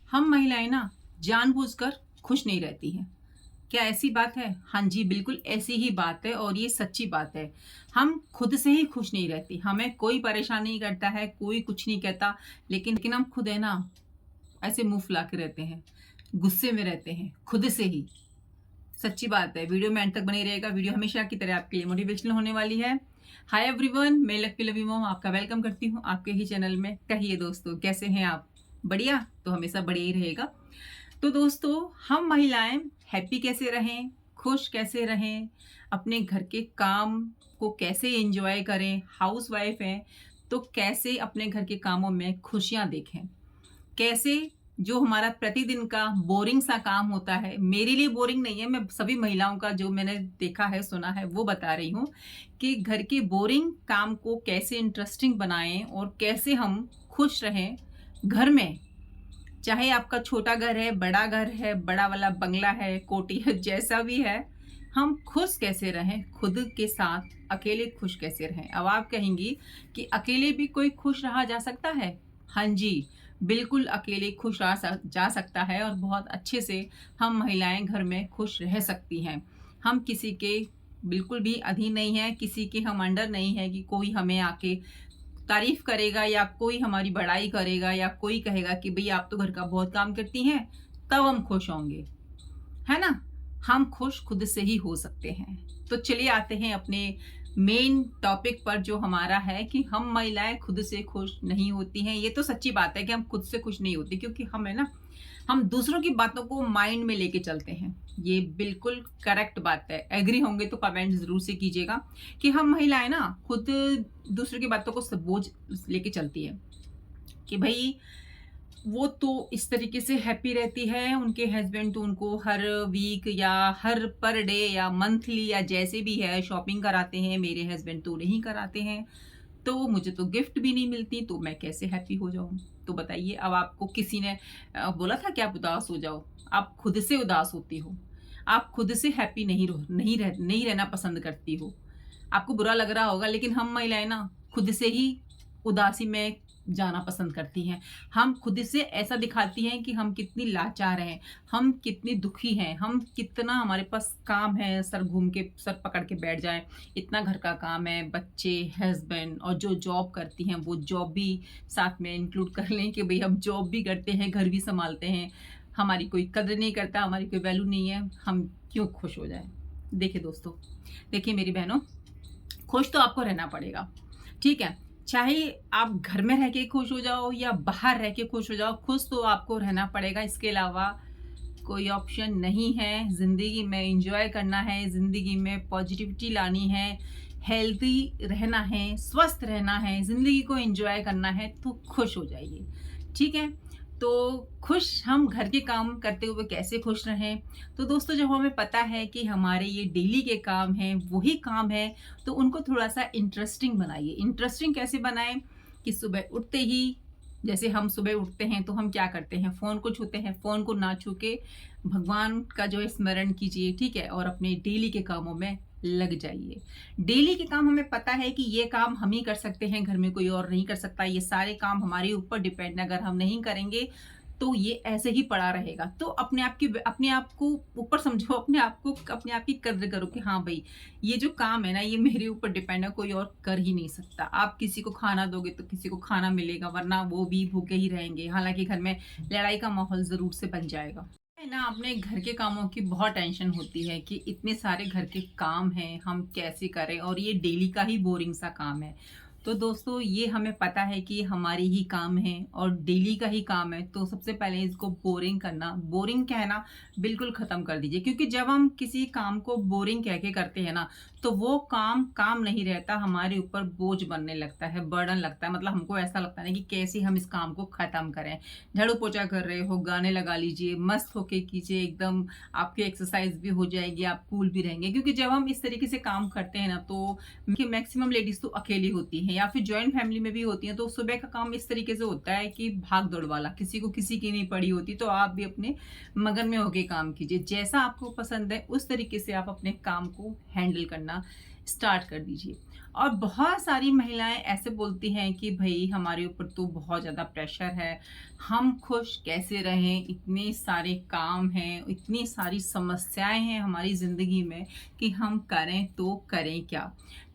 हम महिलाएं ना जानबूझकर खुश नहीं रहती हैं। क्या ऐसी बात है? हाँ जी, बिल्कुल ऐसी ही बात है और ये सच्ची बात है। हम खुद से ही खुश नहीं रहती। हमें कोई परेशान नहीं करता है, कोई कुछ नहीं कहता, लेकिन हम खुद है ना ऐसे मुंह फुला के रहते हैं, गुस्से में रहते हैं खुद से ही। सच्ची बात है। वीडियो में एंड तक बनी रहेगा। वीडियो हमेशा की तरह आपके लिए मोटिवेशनल होने वाली है। हाय एवरीवन, मैं लकी लवी मॉम आपका वेलकम करती हूँ आपके ही चैनल में। कहिए दोस्तों, कैसे हैं आप? बढ़िया? तो हमेशा बढ़िया ही रहेगा। तो दोस्तों, हम महिलाएं हैप्पी कैसे रहें, खुश कैसे रहें, अपने घर के काम को कैसे एंजॉय करें, हाउस वाइफ हैं तो कैसे अपने घर के कामों में खुशियां देखें, कैसे जो हमारा प्रतिदिन का बोरिंग सा काम होता है, मेरे लिए बोरिंग नहीं है, मैं सभी महिलाओं का जो मैंने देखा है सुना है वो बता रही हूँ कि घर के बोरिंग काम को कैसे इंटरेस्टिंग बनाएं और कैसे हम खुश रहें घर में। चाहे आपका छोटा घर है, बड़ा घर है, बड़ा वाला बंगला है, कोठी है, जैसा भी है, हम खुश कैसे रहें खुद के साथ, अकेले खुश कैसे रहें। अब आप कहेंगी कि अकेले भी कोई खुश रहा जा सकता है? हाँ जी, बिल्कुल अकेले खुश रहा जा सकता है और बहुत अच्छे से हम महिलाएं घर में खुश रह सकती हैं। हम किसी के बिल्कुल भी अधीन नहीं है, किसी के हम अंडर नहीं है कि कोई हमें आके तारीफ करेगा या कोई हमारी बड़ाई करेगा या कोई कहेगा कि भई आप तो घर का बहुत काम करती हैं, तब हम खुश होंगे, है ना? हम खुश खुद से ही हो सकते हैं। तो चलिए आते हैं अपने मेन टॉपिक पर, जो हमारा है कि हम महिलाएं खुद से खुश नहीं होती हैं। ये तो सच्ची बात है कि हम खुद से खुश नहीं होती, क्योंकि हम है ना, हम दूसरों की बातों को माइंड में लेके चलते हैं। ये बिल्कुल करेक्ट बात है। एग्री होंगे तो कमेंट जरूर से कीजिएगा कि हम महिलाएं ना खुद दूसरों की बातों को सब बोझ लेके चलती है कि भाई वो तो इस तरीके से हैप्पी रहती है, उनके हस्बैंड तो उनको हर वीक या हर पर डे या मंथली या जैसे भी है शॉपिंग कराते हैं, मेरे हस्बैंड तो नहीं कराते हैं, तो मुझे तो गिफ्ट भी नहीं मिलती, तो मैं कैसे हैप्पी हो जाऊं? तो बताइए, अब आपको किसी ने बोला था कि आप उदास हो जाओ? आप खुद से उदास होती हो, आप खुद से हैप्पी नहीं रहना पसंद करती हो। आपको बुरा लग रहा होगा, लेकिन हम महिलाएं ना खुद से ही उदासी में जाना पसंद करती हैं। हम खुद से ऐसा दिखाती हैं कि हम कितनी लाचार हैं, हम कितनी दुखी हैं, हम कितना हमारे पास काम है, सर घूम के सर पकड़ के बैठ जाएं। इतना घर का काम है, बच्चे, हस्बैंड, और जो जॉब करती हैं वो जॉब भी साथ में इंक्लूड कर लें कि भाई हम जॉब भी करते हैं, घर भी संभालते हैं, हमारी कोई कदर नहीं करता, हमारी कोई वैल्यू नहीं है, हम क्यों खुश हो जाए? देखिए दोस्तों, देखिए मेरी बहनों, खुश तो आपको रहना पड़ेगा, ठीक है? चाहे आप घर में रह के खुश हो जाओ या बाहर रह के खुश हो जाओ, खुश तो आपको रहना पड़ेगा। इसके अलावा कोई ऑप्शन नहीं है। ज़िंदगी में एंजॉय करना है, ज़िंदगी में पॉजिटिविटी लानी है, हेल्दी रहना है, स्वस्थ रहना है, ज़िंदगी को एंजॉय करना है, तो खुश हो जाइए, ठीक है? तो खुश हम घर के काम करते हुए कैसे खुश रहें? तो दोस्तों, जब हमें पता है कि हमारे ये डेली के काम हैं, वही काम है, तो उनको थोड़ा-सा इंटरेस्टिंग बनाइए। इंटरेस्टिंग कैसे बनाएँ? कि सुबह उठते ही, जैसे हम सुबह उठते हैं तो हम क्या करते हैं? फ़ोन को छूते हैं। फ़ोन को ना छू के भगवान का जो है स्मरण कीजिए, ठीक है? और अपने डेली के कामों में लग जाइए। डेली के काम हमें पता है कि ये काम हम ही कर सकते हैं, घर में कोई और नहीं कर सकता। ये सारे काम हमारे ऊपर डिपेंड है, अगर हम नहीं करेंगे तो ये ऐसे ही पड़ा रहेगा। तो अपने आप को ऊपर समझो, अपने आप की कद्र करो कि हाँ भाई, ये जो काम है ना, ये मेरे ऊपर डिपेंड है, कोई और कर ही नहीं सकता। आप किसी को खाना दोगे तो किसी को खाना मिलेगा, वरना वो भी भूखे ही रहेंगे। हालाँकि घर में लड़ाई का माहौल ज़रूर से बन जाएगा। है ना, अपने घर के कामों की बहुत टेंशन होती है कि इतने सारे घर के काम हैं, हम कैसे करें, और ये डेली का ही बोरिंग सा काम है। तो दोस्तों, ये हमें पता है कि हमारी ही काम है और डेली का ही काम है, तो सबसे पहले इसको बोरिंग कहना बिल्कुल खत्म कर दीजिए। क्योंकि जब हम किसी काम को बोरिंग कह के करते हैं ना, तो वो काम काम नहीं रहता, हमारे ऊपर बोझ बनने लगता है, बर्डन लगता है। मतलब हमको ऐसा लगता है कि कैसे हम इस काम को खत्म करें। झाड़ू पोछा कर रहे हो, गाने लगा लीजिए, मस्त होके कीजिए, एकदम आपकी एक्सरसाइज भी हो जाएगी, आप कूल भी रहेंगे। क्योंकि जब हम इस तरीके से काम करते हैं ना, तो मैक्सिमम लेडीज तो अकेली होती हैं या फिर जॉइंट फैमिली में भी होती हैं, तो सुबह का काम इस तरीके से होता है कि भाग दौड़ वाला, किसी को किसी की नहीं पड़ी होती। तो आप भी अपने मगन में होके काम कीजिए, जैसा आपको पसंद है उस तरीके से आप अपने काम को हैंडल करना स्टार्ट कर दीजिए। और बहुत सारी महिलाएं ऐसे बोलती हैं कि भई हमारे ऊपर तो बहुत ज़्यादा प्रेशर है, हम खुश कैसे रहें, इतने सारे काम हैं, इतनी सारी समस्याएं हैं हमारी ज़िंदगी में कि हम करें तो करें क्या।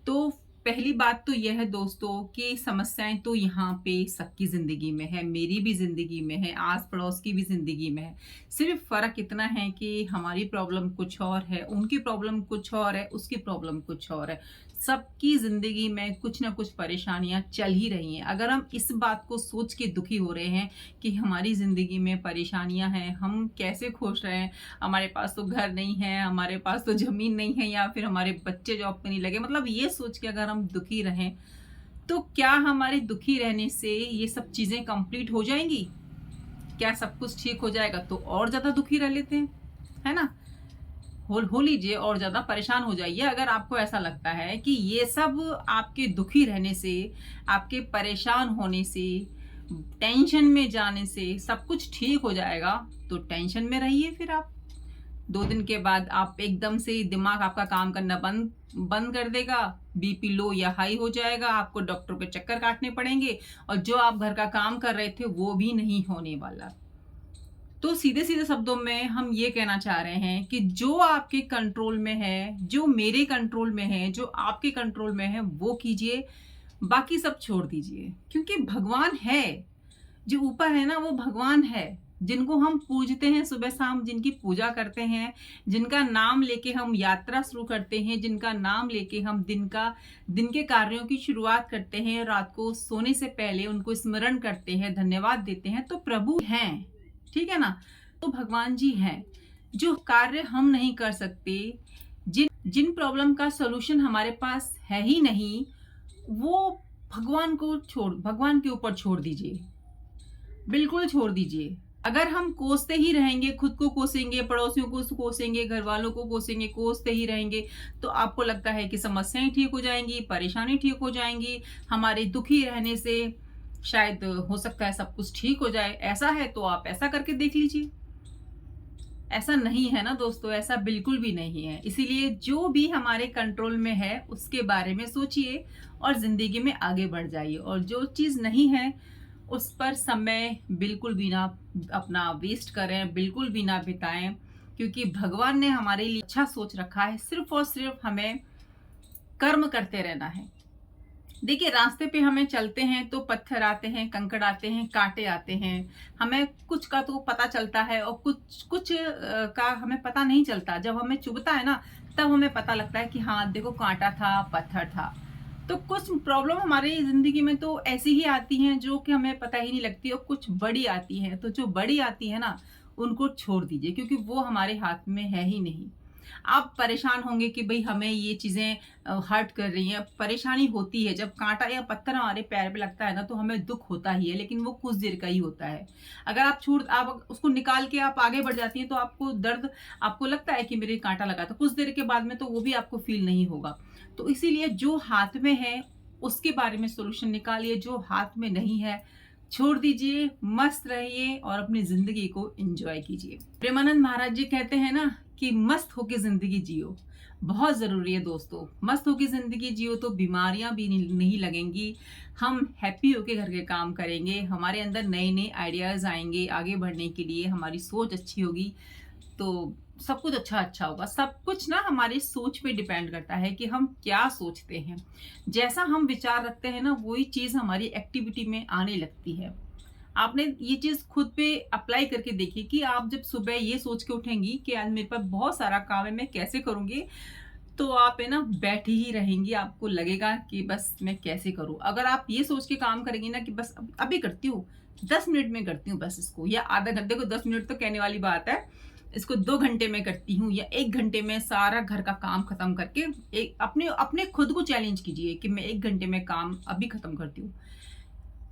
तो पहली बात तो यह है दोस्तों कि समस्याएं तो यहाँ पे सबकी ज़िंदगी में है, मेरी भी ज़िंदगी में है, आस पड़ोस की भी ज़िंदगी में है। सिर्फ फ़र्क इतना है कि हमारी प्रॉब्लम कुछ और है, उनकी प्रॉब्लम कुछ और है, उसकी प्रॉब्लम कुछ और है। सबकी ज़िंदगी में कुछ ना कुछ परेशानियाँ चल ही रही हैं। अगर हम इस बात को सोच के दुखी हो रहे हैं कि हमारी ज़िंदगी में परेशानियाँ हैं, हम कैसे खुश रहें, हमारे पास तो घर नहीं है, हमारे पास तो ज़मीन नहीं है, या फिर हमारे बच्चे जॉब पे नहीं लगे, मतलब ये सोच के अगर हम दुखी रहें, तो क्या हमारे दुखी रहने से ये सब चीज़ें कंप्लीट हो जाएँगी? क्या सब कुछ ठीक हो जाएगा? तो और ज़्यादा दुखी रह लेते हैं, है ना? हो लीजिए और ज़्यादा परेशान हो जाइए अगर आपको ऐसा लगता है कि ये सब आपके दुखी रहने से, आपके परेशान होने से, टेंशन में जाने से सब कुछ ठीक हो जाएगा, तो टेंशन में रहिए फिर आप। 2 दिन के बाद आप एकदम से दिमाग आपका काम करना बंद बंद कर देगा, बीपी लो या हाई हो जाएगा, आपको डॉक्टर के चक्कर काटने पड़ेंगे और जो आप घर का काम कर रहे थे वो भी नहीं होने वाला। तो सीधे-सीधे शब्दों में हम ये कहना चाह रहे हैं कि जो आपके कंट्रोल में है, जो मेरे कंट्रोल में है, जो आपके कंट्रोल में है, वो कीजिए, बाकी सब छोड़ दीजिए। क्योंकि भगवान है, जो ऊपर है ना वो भगवान है, जिनको हम पूजते हैं सुबह-शाम, जिनकी पूजा करते हैं, जिनका नाम लेके हम यात्रा शुरू करते हैं, जिनका नाम लेके हम दिन के कार्यों की शुरुआत करते हैं, रात को सोने से पहले उनको स्मरण करते हैं, धन्यवाद देते हैं, तो प्रभु हैं। ठीक है ना? तो भगवान जी हैं, जो कार्य हम नहीं कर सकते, जिन जिन प्रॉब्लम का सॉल्यूशन हमारे पास है ही नहीं, वो भगवान के ऊपर छोड़ दीजिए। बिल्कुल छोड़ दीजिए। अगर हम कोसते ही रहेंगे, खुद को कोसेंगे, पड़ोसियों को कोसेंगे, घरवालों को कोसेंगे, कोसते ही रहेंगे, तो आपको लगता है कि समस्याएँ ठीक हो जाएँगी, परेशानी ठीक हो जाएँगी, हमारे दुखी रहने से शायद हो सकता है सब कुछ ठीक हो जाए। ऐसा है तो आप ऐसा करके देख लीजिए। ऐसा नहीं है ना दोस्तों, ऐसा बिल्कुल भी नहीं है। इसीलिए जो भी हमारे कंट्रोल में है, उसके बारे में सोचिए और ज़िंदगी में आगे बढ़ जाइए, और जो चीज़ नहीं है, उस पर समय बिल्कुल भी ना अपना वेस्ट करें, बिल्कुल भी ना बिताएँ, क्योंकि भगवान ने हमारे लिए अच्छा सोच रखा है, सिर्फ़ और सिर्फ़ हमें कर्म करते रहना है। देखिए, रास्ते पे हमें चलते हैं तो पत्थर आते हैं, कंकड़ आते हैं, कांटे आते हैं। हमें कुछ का तो पता चलता है और कुछ कुछ का हमें पता नहीं चलता। जब हमें चुभता है ना, तब हमें पता लगता है कि हाँ, देखो कांटा था, पत्थर था। तो कुछ प्रॉब्लम हमारी ज़िंदगी में तो ऐसी ही आती हैं जो कि हमें पता ही नहीं लगती, और कुछ बड़ी आती हैं। तो जो बड़ी आती है ना, उनको छोड़ दीजिए, क्योंकि वो हमारे हाथ में है ही नहीं। आप परेशान होंगे कि भई हमें ये चीज़ें हर्ट कर रही हैं। परेशानी होती है, जब काँटा या पत्थर हमारे पैर पे लगता है ना, तो हमें दुःख होता ही है, लेकिन वो कुछ देर का ही होता है। अगर आप उसको निकाल के आप आगे बढ़ जाती हैं, तो आपको दर्द, आपको लगता है कि मेरे काँटा लगा था। कुछ देर के बाद में तो वो भी आपको फ़ील नहीं होगा। तो इसीलिए जो हाथ में है, उसके बारे में सॉल्यूशन निकालिए, जो हाथ में नहीं है, छोड़ दीजिए, मस्त रहिए और अपनी ज़िंदगी को एन्जॉय कीजिए। प्रेमानंद महाराज जी कहते हैं ना कि मस्त होके ज़िंदगी जियो। बहुत ज़रूरी है दोस्तों, मस्त होके ज़िंदगी जियो तो बीमारियाँ भी नहीं लगेंगी। हम हैप्पी होके घर के काम करेंगे, हमारे अंदर नए-नए आइडियाज़ आएँगे आगे बढ़ने के लिए, हमारी सोच अच्छी होगी, तो सब कुछ अच्छा होगा। सब कुछ ना हमारी सोच पे डिपेंड करता है कि हम क्या सोचते हैं। जैसा हम विचार रखते हैं ना, वही चीज़ हमारी एक्टिविटी में आने लगती है। आपने ये चीज़ खुद पे अप्लाई करके देखी कि आप जब सुबह ये सोच के उठेंगी कि आज मेरे पास बहुत सारा काम है, मैं कैसे करूँगी? तो आप है ना बैठी ही रहेंगी, आपको लगेगा कि बस मैं कैसे करूँ? अगर आप ये सोच के काम करेंगी ना कि बस अभी करती हूँ, 10 मिनट में करती हूँ बस इसको, या आधा घंटे को 10 मिनट तो कहने वाली बात है। इसको 2 घंटे में करती हूँ या 1 घंटे में सारा घर का काम खत्म करके, एक अपने अपने खुद को चैलेंज कीजिए कि मैं 1 घंटे में काम अभी खत्म करती हूँ।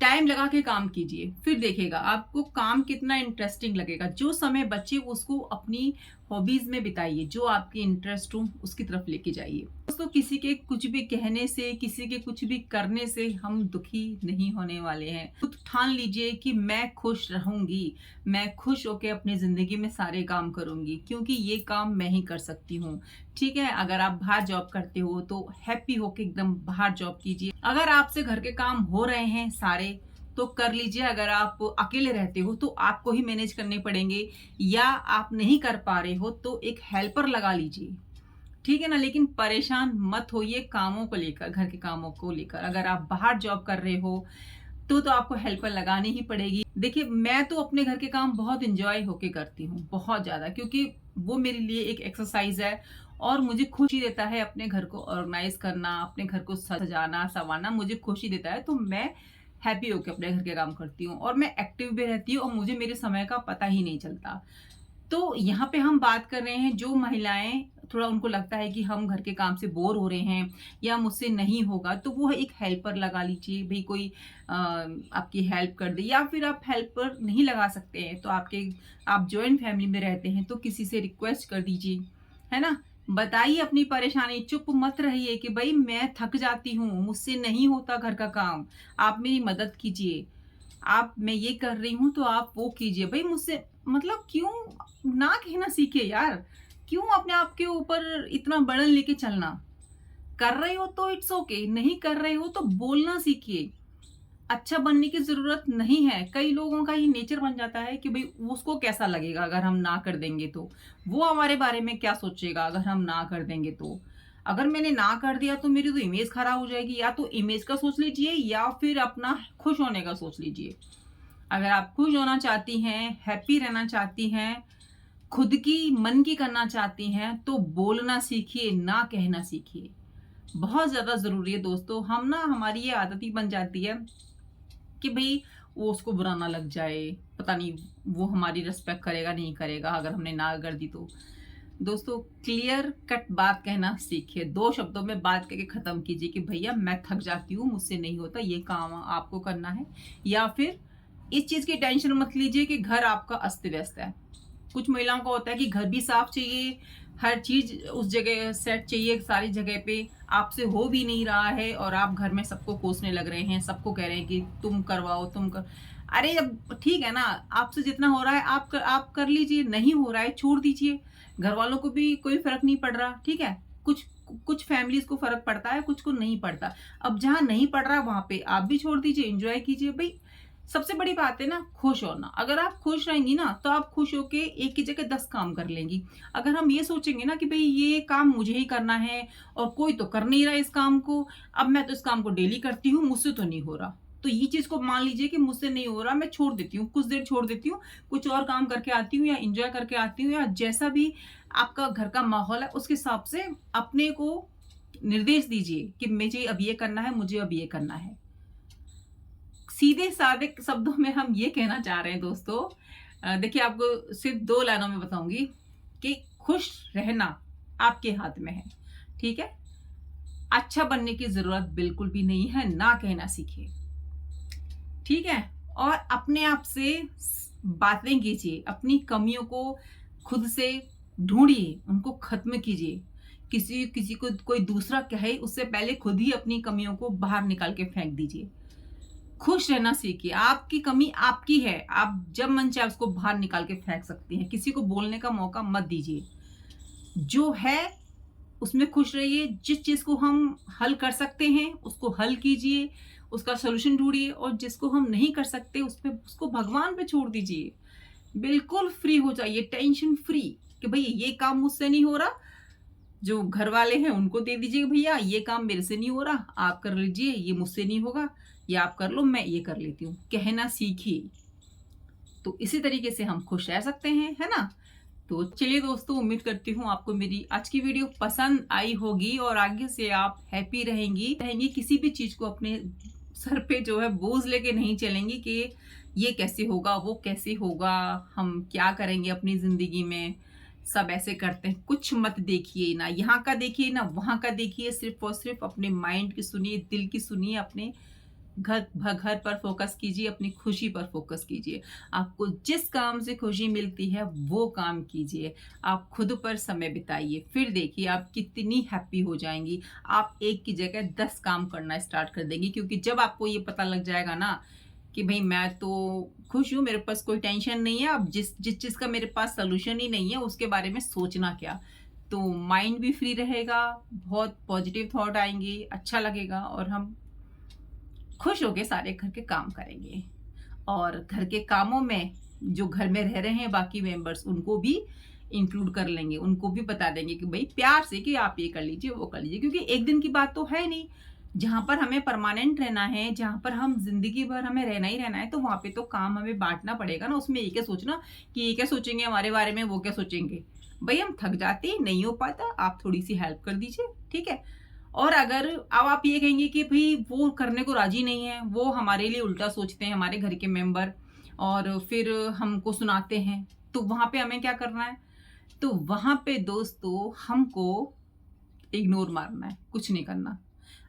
टाइम लगा के काम कीजिए, फिर देखिएगा आपको काम कितना इंटरेस्टिंग लगेगा। जो समय बचे उसको अपनी हॉबीज़ में बिताइए, जो आपकी इंटरेस्ट हो उसकी तरफ लेके जाइए। दोस्तों, किसी के कुछ भी कहने से, किसी के कुछ भी करने से हम दुखी नहीं होने वाले हैं। खुद ठान लीजिए कि मैं खुश रहूँगी, मैं खुश होके अपनी ज़िंदगी में सारे काम करूँगी, क्योंकि ये काम मैं ही कर सकती हूँ। ठीक है? अगर आप बाहर जॉब करते हो तो हैप्पी होके एकदम बाहर जॉब कीजिए। अगर आपसे घर के काम हो रहे हैं सारे तो कर लीजिए। अगर आप अकेले रहते हो तो आपको ही मैनेज करने पड़ेंगे, या आप नहीं कर पा रहे हो तो एक हेल्पर लगा लीजिए। ठीक है ना? लेकिन परेशान मत होइए कामों को लेकर, घर के कामों को लेकर। अगर आप बाहर जॉब कर रहे हो तो आपको हेल्पर लगानी ही पड़ेगी। देखिए, मैं तो अपने घर के काम बहुत एन्जॉय होके करती हूँ, बहुत ज़्यादा, क्योंकि वो मेरे लिए एक एक्सरसाइज़ है और मुझे खुशी देता है अपने घर को ऑर्गनाइज़ करना, अपने घर को सजाना, सँवारना मुझे खुशी देता है। तो मैं हैप्पी होके अपने घर के काम करती हूँ और मैं एक्टिव भी रहती हूँ और मुझे मेरे समय का पता ही नहीं चलता। तो यहाँ पे हम बात कर रहे हैं जो महिलाएँ थोड़ा उनको लगता है कि हम घर के काम से बोर हो रहे हैं या मुझसे नहीं होगा, तो वो एक हेल्पर लगा लीजिए। भई कोई आपकी हेल्प कर दे, या फिर आप हेल्पर नहीं लगा सकते हैं तो आप जॉइंट फैमिली में रहते हैं तो किसी से रिक्वेस्ट कर दीजिए, है ना? बताइए अपनी परेशानी, चुप मत रहिए कि भई मैं थक जाती हूँ, मुझसे नहीं होता घर का काम, आप मेरी मदद कीजिए। मैं ये कर रही हूँ तो आप वो कीजिए। भई मुझसे मतलब क्यों ना कहना सीखिए यार। क्यों अपने आप के ऊपर इतना बर्डन लेके चलना? कर रहे हो तो इट्स ओके, नहीं कर रहे हो तो बोलना सीखिए। अच्छा बनने की ज़रूरत नहीं है। कई लोगों का ये नेचर बन जाता है कि भई उसको कैसा लगेगा अगर हम ना कर देंगे तो? वो हमारे बारे में क्या सोचेगा अगर हम ना कर देंगे तो? अगर मैंने ना कर दिया तो मेरी तो इमेज खराब हो जाएगी। या तो इमेज का सोच लीजिए या फिर अपना खुश होने का सोच लीजिए। अगर आप खुश होना चाहती हैं, हैप्पी रहना चाहती हैं, खुद की मन की करना चाहती हैं, तो बोलना सीखिए, ना कहना सीखिए। बहुत ज़्यादा ज़रूरी है दोस्तों। हम ना हमारी ये आदत ही बन जाती है कि भई वो उसको बुरा ना लग जाए, पता नहीं वो हमारी रिस्पेक्ट करेगा, नहीं करेगा अगर हमने ना कर दी तो। दोस्तों, क्लियर कट बात कहना सीखिए। 2 शब्दों में बात करके ख़त्म कीजिए कि भैया मैं थक जाती हूँ, मुझसे नहीं होता, ये काम आपको करना है। या फिर इस चीज़ की टेंशन मत लीजिए कि घर आपका अस्त-व्यस्त है। कुछ महिलाओं को होता है कि घर भी साफ चाहिए, हर चीज़ उस जगह सेट चाहिए, सारी जगह पे आपसे हो भी नहीं रहा है और आप घर में सबको कोसने लग रहे हैं, सबको कह रहे हैं कि तुम करवाओ, तुम कर। अरे अब ठीक है ना, आपसे जितना हो रहा है आप कर लीजिए, नहीं हो रहा है छोड़ दीजिए। घरवालों को भी कोई फ़र्क नहीं पड़ रहा, ठीक है? कुछ कुछ फैमिलीज़ को फ़र्क पड़ता है, कुछ को नहीं पड़ता। अब जहाँ नहीं पड़ रहा वहाँ पे आप भी छोड़ दीजिए, एन्जॉय कीजिए। भई सबसे बड़ी बात है ना खुश होना। अगर आप खुश रहेंगी ना तो आप खुश होके एक की जगह 10 काम कर लेंगी। अगर हम ये सोचेंगे ना कि भई ये काम मुझे ही करना है और कोई तो कर नहीं रहा इस काम को, अब मैं तो इस काम को डेली करती हूँ, मुझसे तो नहीं हो रहा। तो ये चीज़ को मान लीजिए कि मुझसे नहीं हो रहा, मैं छोड़ देती हूँ, कुछ देर छोड़ देती हूँ, कुछ और काम करके आती हूँ या एन्जॉय करके आती हूँ, या जैसा भी आपका घर का माहौल है उसके हिसाब से अपने को निर्देश दीजिए कि मुझे अब ये करना है, मुझे अब ये करना है। सीधे-साधे शब्दों में हम ये कहना चाह रहे हैं दोस्तों। देखिए, आपको सिर्फ़ 2 लाइनों में बताऊँगी कि खुश रहना आपके हाथ में है, ठीक है? अच्छा बनने की ज़रूरत बिल्कुल भी नहीं है, ना कहना सीखिए, ठीक है? और अपने आप से बातें कीजिए, अपनी कमियों को खुद से ढूँढिए, उनको ख़त्म कीजिए। किसी किसी को कोई दूसरा कहे उससे पहले खुद ही अपनी कमियों को बाहर निकाल के फेंक दीजिए। खुश रहना सीखिए। आपकी कमी आपकी है। आप जब मन चाहे उसको बाहर निकाल के फेंक सकती हैं। किसी को बोलने का मौका मत दीजिए। जो है उसमें खुश रहिए। जिस चीज़ को हम हल कर सकते हैं उसको हल कीजिए, उसका सॉल्यूशन ढूँढिए, और जिसको हम नहीं कर सकते उसको भगवान पे छोड़ दीजिए। बिल्कुल फ्री हो जाइए, टेंशन फ्री, कि भई ये काम मुझसे नहीं हो रहा। जो घर वाले हैं उनको दे दीजिए, भैया ये काम मेरे से नहीं हो रहा, आप कर लीजिए, ये मुझसे नहीं होगा, या आप कर लो, मैं ये कर लेती हूँ। कहना सीखिए। तो इसी तरीके से हम खुश रह सकते हैं, है ना? तो चलिए दोस्तों, उम्मीद करती हूँ आपको मेरी आज की वीडियो पसंद आई होगी और आगे से आप हैप्पी रहेंगी, किसी भी चीज़ को अपने सर पे जो है बोझ लेके नहीं चलेंगी कि ये कैसे होगा, वो कैसे होगा, हम क्या करेंगे अपनी ज़िंदगी में, सब ऐसे करते हैं। कुछ मत देखिए, ना यहाँ का देखिए, ना वहाँ का देखिए, सिर्फ़ और सिर्फ़ अपने माइंड की सुनिए, दिल की सुनिए, अपने घर पर फ़ोकस कीजिए, अपनी खुशी पर फ़ोकस कीजिए। आपको जिस काम से खुशी मिलती है, वो काम कीजिए। आप खुद पर समय बिताइए, फिर देखिए आप कितनी हैप्पी हो जाएँगी। आप एक की जगह 10 काम करना स्टार्ट कर देंगी, क्योंकि जब आपको ये पता लग जाएगा ना कि भई मैं तो खुश हूँ, मेरे पास कोई टेंशन नहीं है, अब जिस जिस चीज़ का मेरे पास सॉल्यूशन ही नहीं है, उसके बारे में सोचना क्या? तो माइंड भी फ्री रहेगा, बहुत पॉजिटिव थॉट आएंगे, अच्छा लगेगा और हम खुश होके सारे घर के काम करेंगे। और घर के कामों में जो घर में रह रहे हैं बाकी मेंबर्स, उनको भी इंक्लूड कर लेंगे, उनको भी बता देंगे कि भाई प्यार से कि आप ये कर लीजिए, वो कर लीजिए, क्योंकि एक दिन की बात तो है नहीं। जहां पर हमें परमानेंट रहना है, जहां पर हम जिंदगी भर हमें रहना ही रहना है, तो वहां पे तो काम हमें बांटना पड़ेगा ना। उसमें ये क्या सोचना कि ये क्या सोचेंगे हमारे बारे में, वो क्या सोचेंगे। भाई हम थक जाते हैं, नहीं हो पाता, आप थोड़ी सी हेल्प कर दीजिए, ठीक है। और अगर अब आप ये कहेंगे कि भाई वो करने को राजी नहीं है, वो हमारे लिए उल्टा सोचते हैं हमारे घर के मेंबर, और फिर हमको सुनाते हैं, तो वहां पे हमें क्या करना है? तो वहां पे दोस्तों हमको इग्नोर मारना है, कुछ नहीं करना।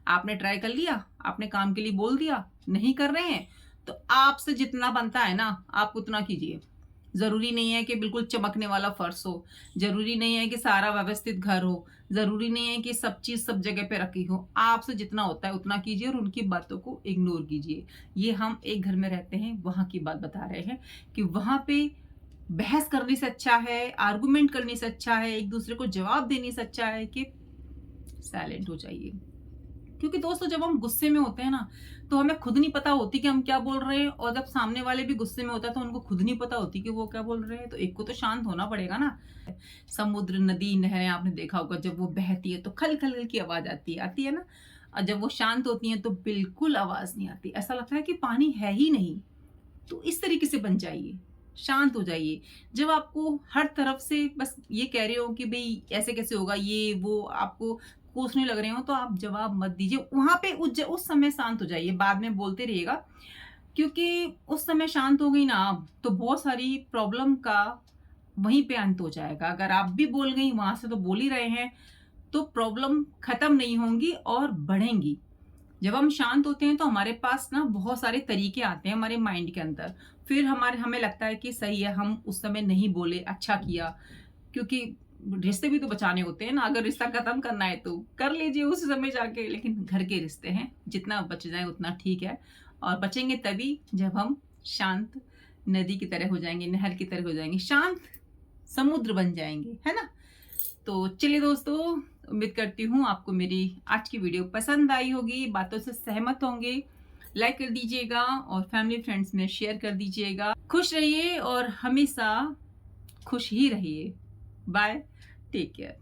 आपने ट्राई कर लिया, आपने काम के लिए बोल दिया, नहीं कर रहे हैं, तो आपसे जितना बनता है ना आप उतना कीजिए। जरूरी नहीं है कि बिल्कुल चमकने वाला फर्श हो, जरूरी नहीं है कि सारा व्यवस्थित घर हो, जरूरी नहीं है कि सब चीज सब जगह पे रखी हो। आपसे जितना होता है उतना कीजिए और उनकी बातों को इग्नोर कीजिए। ये हम एक घर में रहते हैं, वहां की बात बता रहे हैं कि वहां पे बहस करने से अच्छा है, आर्गुमेंट करने से अच्छा है, एक दूसरे को जवाब देने से अच्छा है कि साइलेंट हो जाइए। क्योंकि दोस्तों जब हम गुस्से में होते हैं ना, तो हमें खुद नहीं पता होती कि हम क्या बोल रहे हैं, और जब सामने वाले भी गुस्से में होता है तो उनको खुद नहीं पता होती कि वो क्या बोल रहे हैं। तो एक को तो शांत होना पड़ेगा ना। समुद्र, नदी, नहरें आपने देखा होगा, जब वो बहती है तो खल खल की आवाज आती है ना। और जब वो शांत होती है तो बिल्कुल आवाज नहीं आती, ऐसा लगता है कि पानी है ही नहीं। तो इस तरीके से बन जाइए, शांत हो जाइए। जब आपको हर तरफ से बस ये कह रहे हो कि भाई ऐसे कैसे होगा, ये वो आपको कोसने लग रहे हो, तो आप जवाब मत दीजिए। वहां पे उस समय शांत हो जाइए, बाद में बोलते रहिएगा। क्योंकि उस समय शांत हो गई ना आप, तो बहुत सारी प्रॉब्लम का वहीं पे अंत हो जाएगा। अगर आप भी बोल गई, वहां से तो बोल ही रहे हैं, तो प्रॉब्लम खत्म नहीं होंगी और बढ़ेंगी। जब हम शांत होते हैं तो हमारे पास ना बहुत सारे तरीके आते हैं हमारे माइंड के अंदर। फिर हमें लगता है कि सही है, हम उस समय नहीं बोले, अच्छा किया। क्योंकि रिश्ते भी तो बचाने होते हैं ना। अगर रिश्ता खत्म करना है तो कर लीजिए उस समय जाके, लेकिन घर के रिश्ते हैं, जितना बच जाए उतना ठीक है। और बचेंगे तभी जब हम शांत नदी की तरह हो जाएंगे, नहर की तरह हो जाएंगे, शांत समुद्र बन जाएंगे, है ना। तो चलिए दोस्तों, उम्मीद करती हूँ आपको मेरी आज की वीडियो पसंद आई होगी, बातों से सहमत होंगे। लाइक कर दीजिएगा और फैमिली फ्रेंड्स में शेयर कर दीजिएगा। खुश रहिए और हमेशा खुश ही रहिए। Bye, take care.